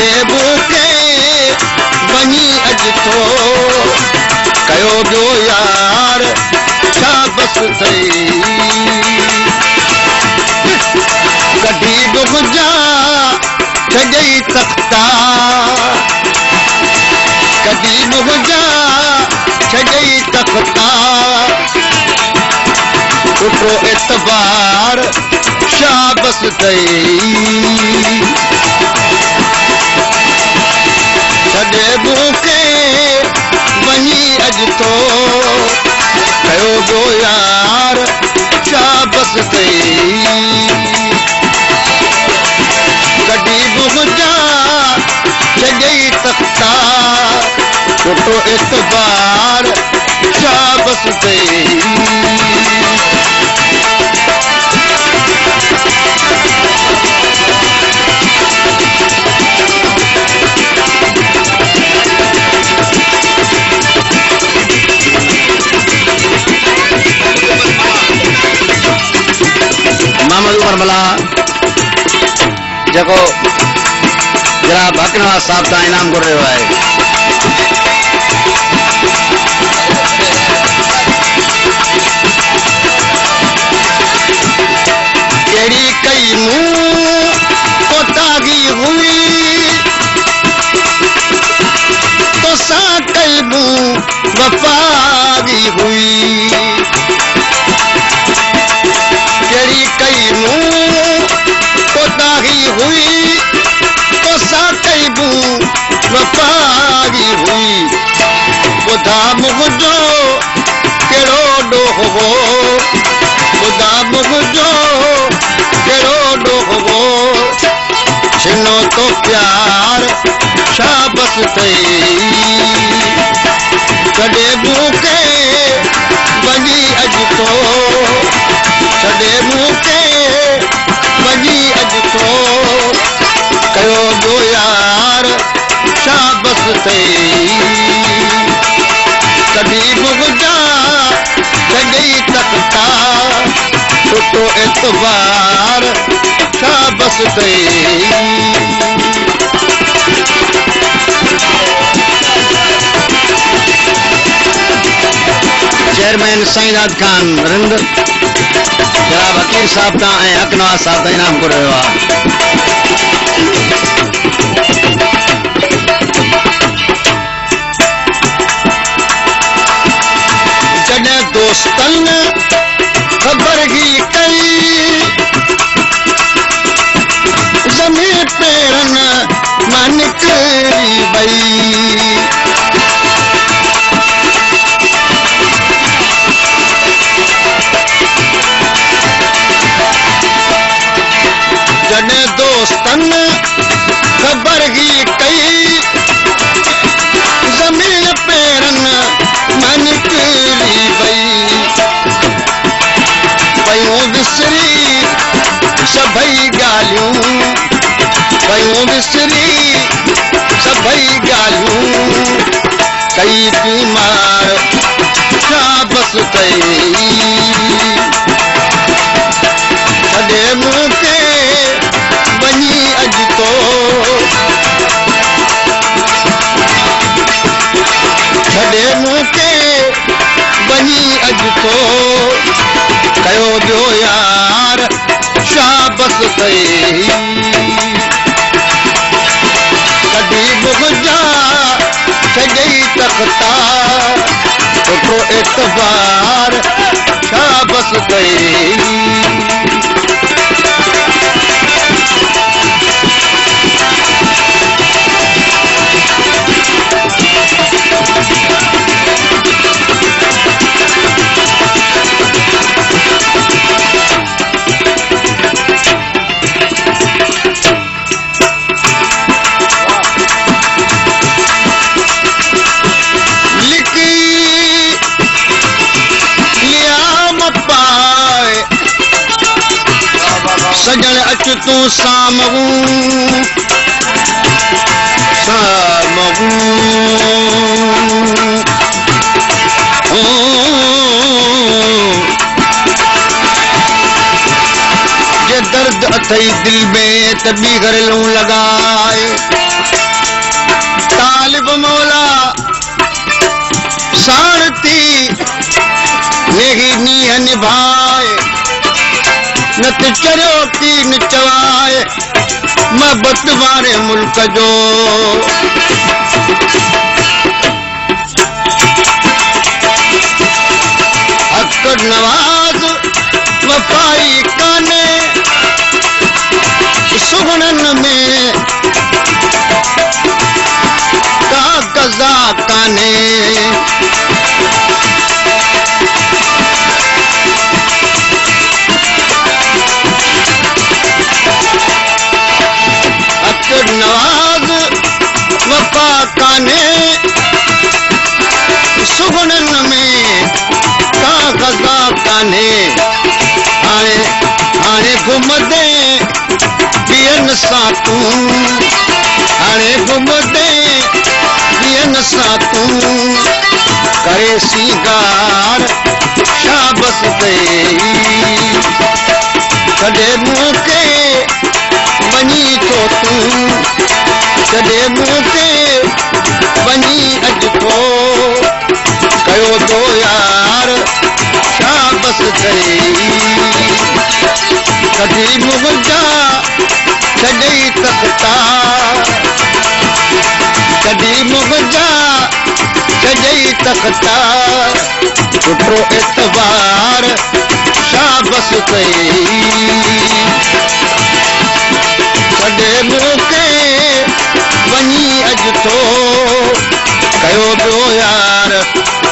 छॾे बुके वञी अॼु थो कयो ॿियो यार छा बस अथई कढी बुघजा छॾई तख्ता कढी बुघजा छॾई तख्ता सुठो एतबार छा बस अथई छॾे बुके वञी अॼु थो कयो ॿियो यार छा बस अथई कढी बुघजा छॾई तख्ता सुठो एतबार छा बस अथई मोहम्मद उमर मला जेको जनाब हकनवाज साहब तां इनाम कर रहियो आहे कहिड़ी कई मूं कोताही हुई तोसां कई मूं वफ़ागी हुई कहिड़ी कई मूं कोताही हुई तोसां कई मूं वफ़ागी हुई ॿुधा मुंहिंजो कहिड़ो ॾोह हो ॿुधा मुंहिंजो कहिड़ो ॾोह हो छिनो तो प्यार छा बस अथई छॾे बुके वञी अॼु थो छॾे बुके वञी अॼु थो कयो ॿियो यार छा बस अथई कढी बुघजा छॾई तख्ता सुठो एतबार छा बस अथई चेयरमैन साईनाथ खान रिंद जनाब हकीर साहब तां ऐं हकनवाज साहब तां इनाम कर रहियो आहे जॾहिं दोस्तनि ख़बर ही कई ज़मीन पेरनि मां निकिरी वई जॾहिं दोस्तनि ख़बर ही कई ज़मीन पेरनि मां निकिरी वई पयूं विसरी सभई ॻाल्हियूं पयूं विसरी सभई ॻाल्हियूं कई बीमार छा बस अथई छॾे मूंखे वञी अॼु थो छॾे मूंखे वञी अॼु थो कयो ॿियो यार छा बस अथई कढी बुघजा छॾई तख्ता सुठो एतबार छा बस अथई सजण अच तूं सामहूं जे दर्द अथई दिल में त ॿी घरेलूं लॻाए गालिब मौला साणती वेही नीह निभाए नत चरियो कीन चवाए महबत वारे मुल्क जो अकर नवाज वफाई काने सुगणन में का कज़ा काने अकर नवाज वफा काने सुगणन में का कज़ा काने हाणे घुमदे ॿियनि सां तूं हाणे घुमदे ॿियनि सां तूं करे सींगार शाबस दई कॾहिं मूं खे वञी थो तूं कॾहिं मूं खे वञी अॼु थो कयो थो यार शाबस दई कॾहिं मुंहिंजा छॾई तख्ता कॾहिं मुंहिंजा छॾई तख्ता सुठो एतबार शाबस कई कॾहिं मूंखे वञी अॼु थो कयो पियो यार